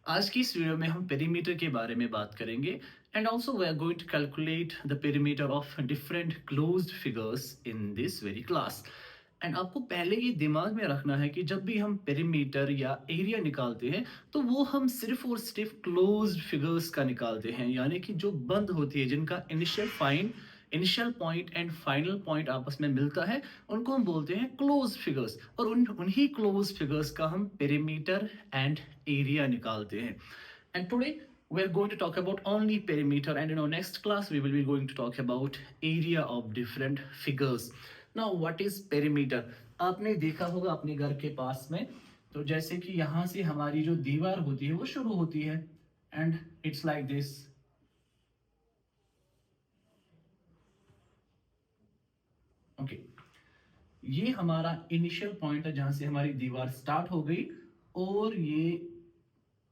आज की इस वीडियो में हम पेरीमीटर के बारे में बात करेंगे and also we are going to calculate the perimeter of different closed figures in this very class. And आपको पहले ये दिमाग में रखना है कि जब भी हम पेरीमीटर या एरिया निकालते हैं तो वो हम सिर्फ और सिर्फ क्लोज्ड फिगर्स का निकालते हैं, यानी कि जो बंद होती है, जिनका initial point and final point आपस में मिलता है, उनको हम बोलते हैं क्लोज फिगर्स। और उन्हीं क्लोज फिगर्स का हम पेरीमीटर एंड एरिया निकालते हैं। And today we are going to talk about only perimeter, and in our next class we will be going to talk about area of different figures. Now what is perimeter? आपने देखा होगा अपने घर के पास में, तो जैसे कि यहाँ से हमारी जो दीवार होती है वो शुरू होती है and it's like this. Okay, ये हमारा इनिशियल पॉइंट है जहां से हमारी दीवार स्टार्ट हो गई और ये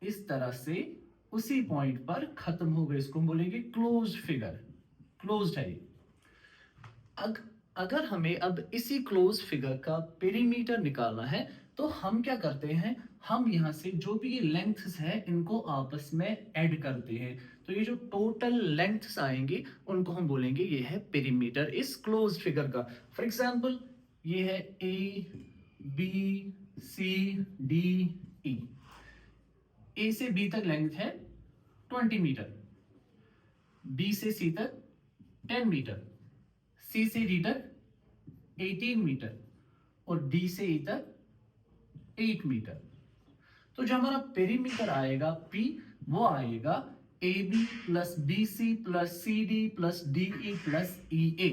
इस तरह से उसी पॉइंट पर खत्म हो गई। इसको हम बोलेंगे क्लोज फिगर, क्लोज्ड है। अग, अगर हमें अब इसी क्लोज फिगर का पेरीमीटर निकालना है तो हम क्या करते हैं, हम यहाँ से जो भी लेंथ्स है इनको आपस में ऐड करते हैं। तो ये जो टोटल लेंथ्स आएंगे उनको हम बोलेंगे ये है पेरीमीटर इस क्लोज फिगर का। फॉर एग्जांपल ये है A B C D E. ए से बी तक लेंथ है 20 मीटर, बी से सी तक 10 मीटर, सी से डी तक 18 मीटर और डी से ई तक 8 मीटर। तो जो हमारा पेरीमीटर आएगा पी, वो आएगा A B plus B C plus C D plus D E plus E A.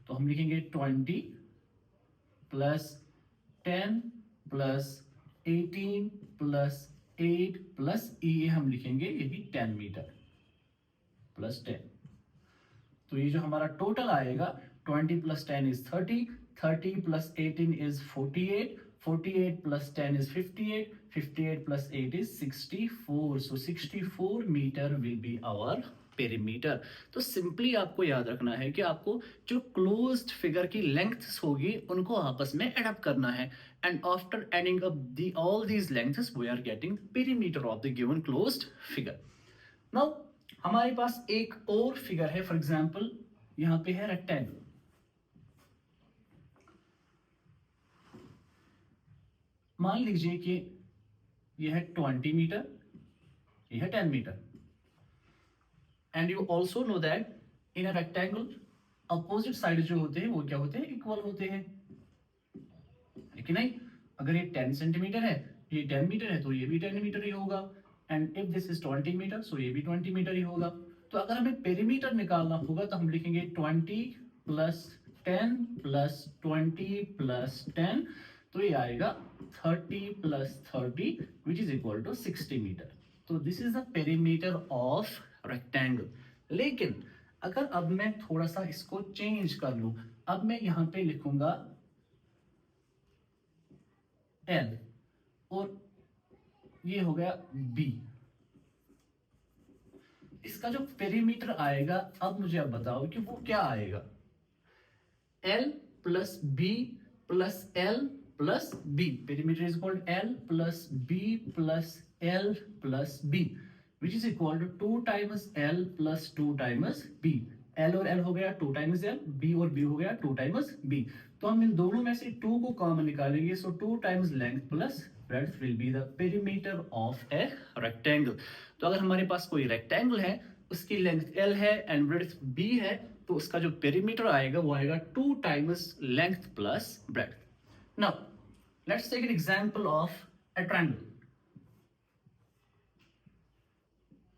तो हम लिखेंगे 20 plus 10 plus 18 plus 8 plus E A, हम लिखेंगे ये भी 10 मीटर प्लस 10। तो ये जो हमारा टोटल आएगा 20 plus 10 is 30, 30 plus 18 is 48, 48 plus 10 is 58, 58 plus 8 is 64। So 64 metre will be our perimeter. तो सिंपली आपको याद रखना है कि आपको जो क्लोज्ड फिगर की लेंथ्स होगी उनको आपस में एड अप करना है, and after adding up all these lengths we are getting perimeter of the given closed figure. Now हमारे पास एक और फिगर है, फॉर एग्जांपल यहां पे है रेक्टेंगल। मान लीजिए कि यह है 20 मीटर, यह है 10 metre, and you also know that in a rectangle opposite side जो होते हैं वो क्या होते हैं, इक्वल होते हैं, लेकिन नहीं। अगर ये 10 सेंटीमीटर है, ये 10 मीटर है, तो ये भी 10 मीटर ही होगा, and if this is 20 metre so ये भी 20 मीटर ही होगा। तो अगर हमें पेरीमीटर निकालना होगा तो हम लिखेंगे 20 प्लस 10 प्लस 20 प्लस 10, तो ये आएगा 30 plus 30 which is equal to 60 metre. तो this is the perimeter of rectangle. लेकिन अगर अब मैं थोड़ा सा इसको चेंज कर लूं, अब मैं यहां पे लिखूंगा एल और ये हो गया बी। इसका जो पेरीमीटर आएगा, अब मुझे अब बताओ कि वो क्या आएगा। L plus B plus L plus B, perimeter is equal L plus B plus L plus B which is equal to 2 times L plus 2 times B. L और एल हो गया 2 टाइम्स एल, बी और B हो गया 2 times B. तो हम इन दोनों में से 2 को कॉमन निकालेंगे, so 2 times length plus breadth will be the perimeter of a rectangle. तो अगर हमारे पास कोई रेक्टेंगल है, उसकी लेंथ एल है एंड ब्रेड्थ बी है, तो उसका जो पेरीमीटर आएगा वो आएगा 2 times length plus breadth. Now let's take an example of a triangle.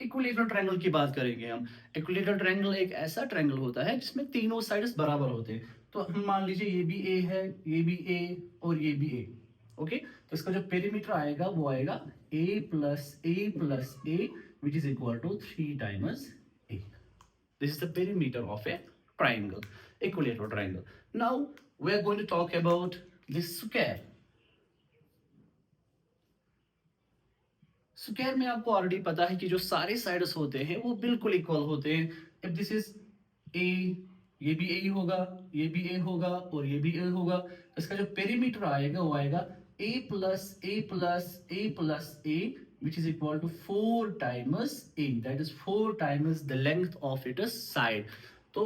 Equilateral triangle की बात करेंगे हम। इक्विलेटरल ट्रायंगल एक ऐसा ट्रायंगल होता है जिसमें तीनों साइड्स बराबर होते हैं। तो हम मान लीजिए ये भी ए है, ये भी ए और ये भी ए। ओके, तो इसका जो पेरीमीटर आएगा वो आएगा A plus A which is equal to 3 times A. This is the perimeter of a triangle, equilateral triangle. Now we are going to talk about this square. Square में आपको ऑलरेडी पता है कि जो सारे साइड्स होते हैं वो बिल्कुल इक्वल होते हैं। इफ दिस इज ए, ये भी ए होगा, ये भी ए होगा और ये भी ए होगा, तो इसका जो पेरीमीटर आएगा वो आएगा A plus A plus A plus A which is equal to 4 times a, that is 4 times the length of its side. तो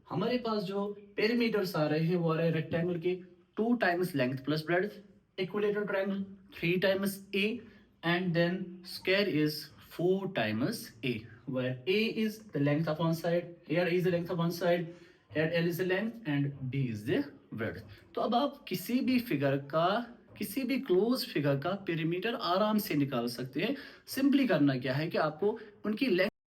हमारे पास जो पेरीमीटर्स आ रहे हैं वो आ रहे हैं रेक्टेंगल के 2 times length plus breadth, equilateral triangle 3 times a, and then square is 4 times a, where a is the length of one side, here is the length of one side, here L is the length and d is the breadth. तो अब आप किसी भी figure का, किसी भी close figure का perimeter आराम से निकाल सकते हैं. सिंपली करना क्या है कि आपको उनकी लेंथ